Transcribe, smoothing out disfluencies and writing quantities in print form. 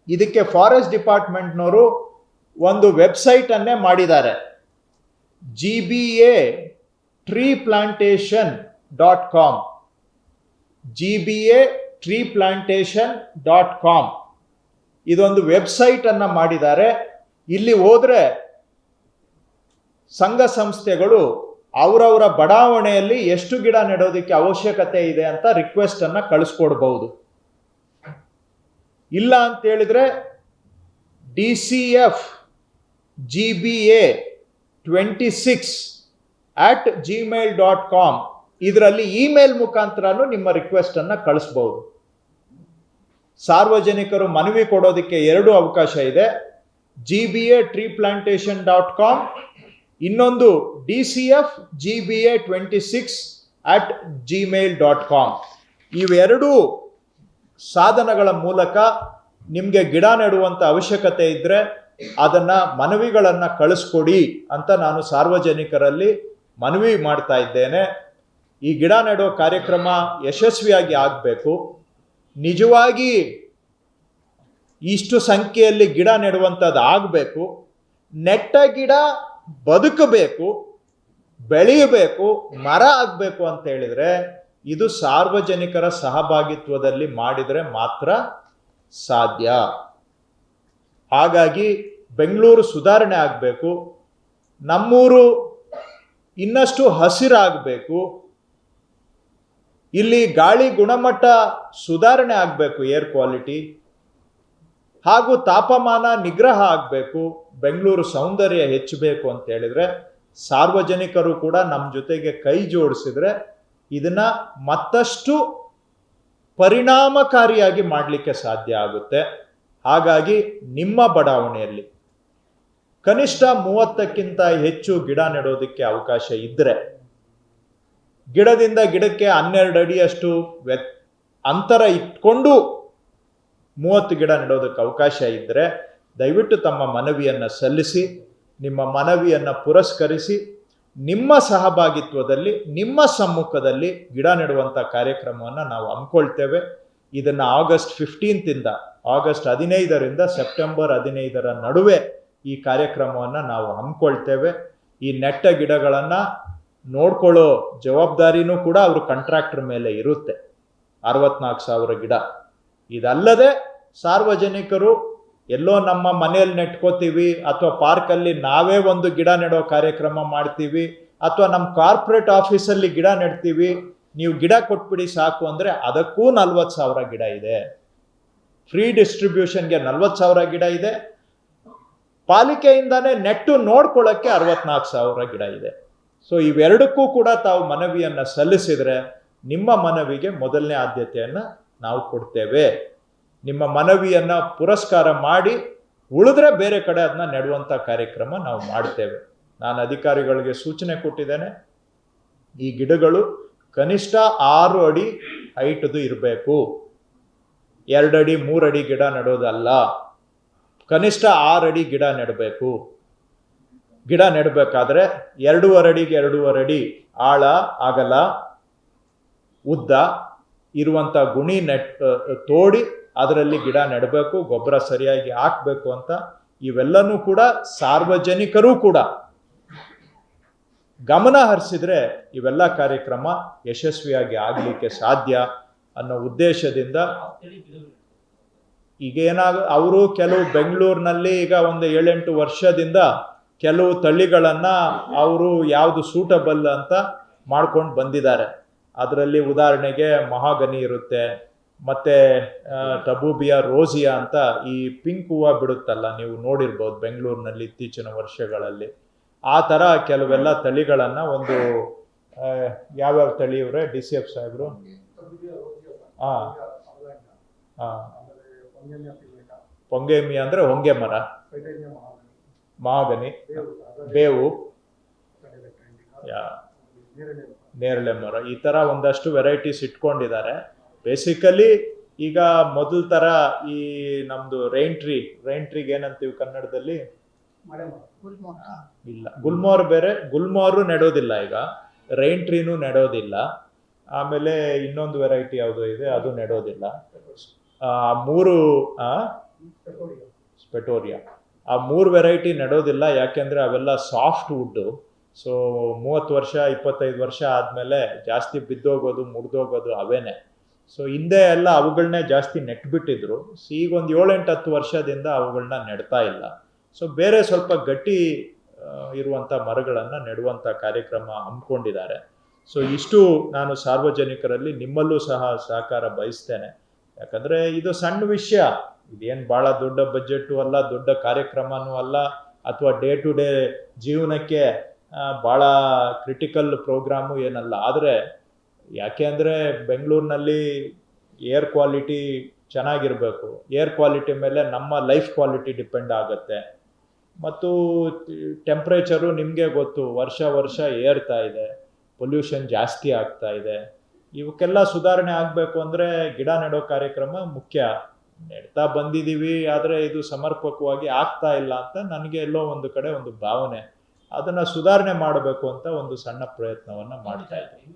ಇದಕ್ಕೆ ಫಾರೆಸ್ಟ್ ಡಿಪಾರ್ಟ್ಮೆಂಟ್ನವರು ಒಂದು ವೆಬ್ಸೈಟನ್ನೇ ಮಾಡಿದ್ದಾರೆ, GBA treeplantation.com. GBAtreeplantation.com ಇದೊಂದು ವೆಬ್ಸೈಟನ್ನು ಮಾಡಿದ್ದಾರೆ. ಇಲ್ಲಿ ಹೋದರೆ ಸಂಘ ಸಂಸ್ಥೆಗಳು ಅವರವರ ಬಡಾವಣೆಯಲ್ಲಿ ಎಷ್ಟು ಗಿಡ ನೆಡೋದಕ್ಕೆ ಅವಶ್ಯಕತೆ ಇದೆ ಅಂತ ರಿಕ್ವೆಸ್ಟನ್ನು ಕಳಿಸ್ಕೊಡ್ಬಹುದು. ಇಲ್ಲ ಅಂತೇಳಿದರೆ DCF GBA26@gmail.com ಇದರಲ್ಲಿ ಇಮೇಲ್ ಮುಖಾಂತರನೂ ನಿಮ್ಮ ರಿಕ್ವೆಸ್ಟನ್ನು ಕಳಿಸ್ಬಹುದು. ಸಾರ್ವಜನಿಕರು ಮನವಿ ಕೊಡೋದಕ್ಕೆ ಎರಡು ಅವಕಾಶ ಇದೆ, GBAtreeplantation.com, ಇನ್ನೊಂದು DCF GBA26@gmail.com. ಇವೆರಡೂ ಸಾಧನಗಳ ಮೂಲಕ ನಿಮಗೆ ಗಿಡ ನೆಡುವಂಥ ಅವಶ್ಯಕತೆ ಇದ್ದರೆ ಅದನ್ನು ಮನವಿಗಳನ್ನು ಕಳಿಸ್ಕೊಡಿ ಅಂತ ನಾನು ಸಾರ್ವಜನಿಕರಲ್ಲಿ ಮನವಿ ಮಾಡ್ತಾ ಇದ್ದೇನೆ. ಈ ಗಿಡ ನೆಡೋ ಕಾರ್ಯಕ್ರಮ ಯಶಸ್ವಿಯಾಗಿ ಆಗಬೇಕು. ನಿಜವಾಗಿ ಇಷ್ಟು ಸಂಖ್ಯೆಯಲ್ಲಿ ಗಿಡ ನೆಡುವಂಥದ್ದು ಆಗಬೇಕು. ನೆಟ್ಟ ಗಿಡ ಬದುಕಬೇಕು, ಬೆಳೆಯಬೇಕು, ಮರ ಆಗಬೇಕು ಅಂತ ಹೇಳಿದರೆ ಇದು ಸಾರ್ವಜನಿಕರ ಸಹಭಾಗಿತ್ವದಲ್ಲಿ ಮಾಡಿದರೆ ಮಾತ್ರ ಸಾಧ್ಯ. ಹಾಗಾಗಿ ಬೆಂಗಳೂರು ಸುಧಾರಣೆ ಆಗಬೇಕು, ನಮ್ಮೂರು ಇನ್ನಷ್ಟು ಹಸಿರಾಗಬೇಕು, ಇಲ್ಲಿ ಗಾಳಿ ಗುಣಮಟ್ಟ ಸುಧಾರಣೆ ಆಗಬೇಕು, ಏರ್ ಕ್ವಾಲಿಟಿ, ಹಾಗೂ ತಾಪಮಾನ ನಿಗ್ರಹ ಆಗಬೇಕು, ಬೆಂಗಳೂರು ಸೌಂದರ್ಯ ಹೆಚ್ಚಬೇಕು ಅಂತ ಹೇಳಿದರೆ ಸಾರ್ವಜನಿಕರು ಕೂಡ ನಮ್ಮ ಜೊತೆಗೆ ಕೈ ಜೋಡಿಸಿದ್ರೆ ಇದನ್ನು ಮತ್ತಷ್ಟು ಪರಿಣಾಮಕಾರಿಯಾಗಿ ಮಾಡಲಿಕ್ಕೆ ಸಾಧ್ಯ ಆಗುತ್ತೆ. ಹಾಗಾಗಿ ನಿಮ್ಮ ಬಡಾವಣೆಯಲ್ಲಿ ಕನಿಷ್ಠ 30ಕ್ಕಿಂತ ಹೆಚ್ಚು ಗಿಡ ನೆಡೋದಕ್ಕೆ ಅವಕಾಶ ಇದ್ದರೆ, ಗಿಡದಿಂದ ಗಿಡಕ್ಕೆ 12 ಅಡಿಯಷ್ಟು ಅಂತರ ಇಟ್ಕೊಂಡು 30 ಗಿಡ ನೆಡೋದಕ್ಕೆ ಅವಕಾಶ ಇದ್ದರೆ ದಯವಿಟ್ಟು ತಮ್ಮ ಮನವಿಯನ್ನು ಸಲ್ಲಿಸಿ, ನಿಮ್ಮ ಮನವಿಯನ್ನು ಪುರಸ್ಕರಿಸಿ ನಿಮ್ಮ ಸಹಭಾಗಿತ್ವದಲ್ಲಿ ನಿಮ್ಮ ಸಮ್ಮುಖದಲ್ಲಿ ಗಿಡ ನೆಡುವಂಥ ಕಾರ್ಯಕ್ರಮವನ್ನು ನಾವು ಹಮ್ಮಿಕೊಳ್ತೇವೆ. ಇದನ್ನು ಆಗಸ್ಟ್ 15ರಿಂದ ಸೆಪ್ಟೆಂಬರ್ 15ರ ನಡುವೆ ಈ ಕಾರ್ಯಕ್ರಮವನ್ನು ನಾವು ಹಮ್ಮಿಕೊಳ್ತೇವೆ. ಈ ನೆಟ್ಟ ಗಿಡಗಳನ್ನು ನೋಡ್ಕೊಳ್ಳೋ ಜವಾಬ್ದಾರಿನೂ ಕೂಡ ಅವರು ಕಾಂಟ್ರಾಕ್ಟರ್ ಮೇಲೆ ಇರುತ್ತೆ. 64,000 ಗಿಡ. ಇದಲ್ಲದೆ ಸಾರ್ವಜನಿಕರು ಎಲ್ಲೋ ನಮ್ಮ ಮನೆಯಲ್ಲಿ ನೆಟ್ಕೋತೀವಿ ಅಥವಾ ಪಾರ್ಕಲ್ಲಿ ನಾವೇ ಒಂದು ಗಿಡ ನೆಡೋ ಕಾರ್ಯಕ್ರಮ ಮಾಡ್ತೀವಿ ಅಥವಾ ನಮ್ಮ ಕಾರ್ಪೊರೇಟ್ ಆಫೀಸಲ್ಲಿ ಗಿಡ ನೆಡ್ತೀವಿ, ನೀವು ಗಿಡ ಕೊಟ್ಬಿಡಿ ಸಾಕು ಅಂದರೆ ಅದಕ್ಕೂ 40,000 ಗಿಡ ಇದೆ. ಫ್ರೀ ಡಿಸ್ಟ್ರಿಬ್ಯೂಷನ್ಗೆ 40,000 ಗಿಡ ಇದೆ, ಪಾಲಿಕೆಯಿಂದಾನೇ ನೆಟ್ಟು ನೋಡ್ಕೊಳ್ಳೋಕ್ಕೆ 64,000 ಗಿಡ ಇದೆ. ಸೊ ಇವೆರಡಕ್ಕೂ ಕೂಡ ತಾವು ಮನವಿಯನ್ನು ಸಲ್ಲಿಸಿದರೆ ನಿಮ್ಮ ಮನವಿಗೆ ಮೊದಲನೇ ಆದ್ಯತೆಯನ್ನು ನಾವು ಕೊಡ್ತೇವೆ. ನಿಮ್ಮ ಮನವಿಯನ್ನು ಪುರಸ್ಕಾರ ಮಾಡಿ ಉಳಿದ್ರೆ ಬೇರೆ ಕಡೆ ಅದನ್ನ ನೆಡುವಂಥ ಕಾರ್ಯಕ್ರಮ ನಾವು ಮಾಡ್ತೇವೆ. ನಾನು ಅಧಿಕಾರಿಗಳಿಗೆ ಸೂಚನೆ ಕೊಟ್ಟಿದ್ದೇನೆ, ಈ ಗಿಡಗಳು ಕನಿಷ್ಠ 6 ಅಡಿ ಹೈಟ್ದು ಇರಬೇಕು. 2 ಅಡಿ 3 ಅಡಿ ಗಿಡ ನೆಡೋದಲ್ಲ, ಕನಿಷ್ಠ 6 ಅಡಿ ಗಿಡ ನೆಡಬೇಕು. ಗಿಡ ನೆಡಬೇಕಾದ್ರೆ 2.5 ಅಡಿಗೆ 2.5 ಅಡಿ ಆಳ, ಅಗಲ, ಉದ್ದ ಇರುವಂಥ ಗುಣಿ ತೋಡಿ ಅದರಲ್ಲಿ ಗಿಡ ನೆಡಬೇಕು, ಗೊಬ್ಬರ ಸರಿಯಾಗಿ ಹಾಕಬೇಕು ಅಂತ ಇವೆಲ್ಲನೂ ಕೂಡ ಸಾರ್ವಜನಿಕರೂ ಕೂಡ ಗಮನ ಹರಿಸಿದ್ರೆ ಇವೆಲ್ಲ ಕಾರ್ಯಕ್ರಮ ಯಶಸ್ವಿಯಾಗಿ ಆಗಲಿಕ್ಕೆ ಸಾಧ್ಯ ಅನ್ನೋ ಉದ್ದೇಶದಿಂದ ಅವರು ಕೆಲವು ಬೆಂಗಳೂರಿನಲ್ಲಿ ಈಗ ಒಂದು 7-8 ವರ್ಷದಿಂದ ಕೆಲವು ತಳಿಗಳನ್ನು ಅವರು ಯಾವುದು ಸೂಟಬಲ್ ಅಂತ ಮಾಡ್ಕೊಂಡು ಬಂದಿದ್ದಾರೆ. ಅದರಲ್ಲಿ ಉದಾಹರಣೆಗೆ ಮಹಾಗನಿ ಇರುತ್ತೆ, ಮತ್ತು ಟಬೂಬಿಯಾ ರೋಸಿಯಾ ಅಂತ ಈ ಪಿಂಕ್ ಹೂವು ಬಿಡುತ್ತಲ್ಲ, ನೀವು ನೋಡಿರ್ಬೋದು ಬೆಂಗಳೂರಿನಲ್ಲಿ ಇತ್ತೀಚಿನ ವರ್ಷಗಳಲ್ಲಿ. ಆ ಥರ ಕೆಲವೆಲ್ಲ ತಳಿಗಳನ್ನು ಒಂದು ಯಾವ್ಯಾವ ತಳಿ ಇವರೇ DCF ಸಾಹೇಬರು? ಪೊಂಗೇಮಿ ಅಂದರೆ ಹೊಂಗೆ ಮರ, ಮಹಾಗನಿ, ಬೇವು, ನೇರಳೆ ಮರ, ಈ ಥರ ಒಂದಷ್ಟು ವೆರೈಟೀಸ್ ಇಟ್ಕೊಂಡಿದ್ದಾರೆ. ಬೇಸಿಕಲಿ ಈಗ ಮೊದಲ ಥರ ಈ ನಮ್ಮದು ರೈನ್ ಟ್ರೀಗೆ ಏನಂತೀವಿ ಕನ್ನಡದಲ್ಲಿ? ಇಲ್ಲ, ಗುಲ್ಮೋರ್ ಬೇರೆ, ಗುಲ್ಮೋರು ನೆಡೋದಿಲ್ಲ ಈಗ, ರೈನ್ ಟ್ರೀನೂ ನೆಡೋದಿಲ್ಲ. ಆಮೇಲೆ ಇನ್ನೊಂದು ವೆರೈಟಿ ಯಾವುದೋ ಇದೆ, ಅದು ನೆಡೋದಿಲ್ಲ. 3 ಸ್ಪೆಟೋರಿಯಾ. ಆ 3 ವೆರೈಟಿ ನೆಡೋದಿಲ್ಲ, ಯಾಕೆಂದರೆ ಅವೆಲ್ಲ ಸಾಫ್ಟ್ ವುಡ್ಡು. ಸೊ 30 ವರ್ಷ 25 ವರ್ಷ ಆದಮೇಲೆ ಜಾಸ್ತಿ ಬಿದ್ದೋಗೋದು ಮುರಿದೋಗೋದು ಅವೇನೆ. ಸೊ ಹಿಂದೆ ಎಲ್ಲ ಅವುಗಳನ್ನೇ ಜಾಸ್ತಿ ನೆಟ್ಬಿಟ್ಟಿದ್ರು. ಸೊ ಈಗ ಒಂದು 7-8-10 ವರ್ಷದಿಂದ ಅವುಗಳನ್ನ ನೆಡ್ತಾ ಇಲ್ಲ. ಸೊ ಬೇರೆ ಸ್ವಲ್ಪ ಗಟ್ಟಿ ಇರುವಂಥ ಮರಗಳನ್ನು ನೆಡುವಂಥ ಕಾರ್ಯಕ್ರಮ ಹಮ್ಮಿಕೊಂಡಿದ್ದಾರೆ. ಸೊ ಇಷ್ಟು ನಾನು ಸಾರ್ವಜನಿಕರಲ್ಲಿ ನಿಮ್ಮಲ್ಲೂ ಸಹ ಸಹಕಾರ ಬಯಸ್ತೇನೆ. ಯಾಕಂದರೆ ಇದು ಸಣ್ಣ ವಿಷಯ, ಇದೇನು ಭಾಳ ದೊಡ್ಡ ಬಜೆಟು ಅಲ್ಲ, ದೊಡ್ಡ ಕಾರ್ಯಕ್ರಮನೂ ಅಲ್ಲ, ಅಥವಾ ಡೇ ಟು ಡೇ ಜೀವನಕ್ಕೆ ಭಾಳ ಕ್ರಿಟಿಕಲ್ ಪ್ರೋಗ್ರಾಮು ಏನಲ್ಲ. ಆದರೆ ಯಾಕೆ ಅಂದರೆ ಬೆಂಗಳೂರಿನಲ್ಲಿ ಏರ್ ಕ್ವಾಲಿಟಿ ಚೆನ್ನಾಗಿರಬೇಕು. ಏರ್ ಕ್ವಾಲಿಟಿ ಮೇಲೆ ನಮ್ಮ ಲೈಫ್ ಕ್ವಾಲಿಟಿ ಡಿಪೆಂಡ್ ಆಗುತ್ತೆ. ಮತ್ತು ಟೆಂಪ್ರೇಚರು ನಿಮಗೆ ಗೊತ್ತು, ವರ್ಷ ವರ್ಷ ಏರ್ತಾ ಇದೆ, ಪೊಲ್ಯೂಷನ್ ಜಾಸ್ತಿ ಆಗ್ತಾ ಇದೆ. ಇವಕ್ಕೆಲ್ಲ ಸುಧಾರಣೆ ಆಗಬೇಕು ಅಂದರೆ ಗಿಡ ನೆಡೋ ಕಾರ್ಯಕ್ರಮ ಮುಖ್ಯ. ನೆಡ್ತಾ ಬಂದಿದ್ದೀವಿ, ಆದರೆ ಇದು ಸಮರ್ಪಕವಾಗಿ ಆಗ್ತಾ ಇಲ್ಲ ಅಂತ ನನಗೆ ಎಲ್ಲೋ ಒಂದು ಕಡೆ ಒಂದು ಭಾವನೆ. ಅದನ್ನು ಸುಧಾರಣೆ ಮಾಡಬೇಕು ಅಂತ ಒಂದು ಸಣ್ಣ ಪ್ರಯತ್ನವನ್ನು ಮಾಡ್ತಾ ಇದ್ದೀನಿ.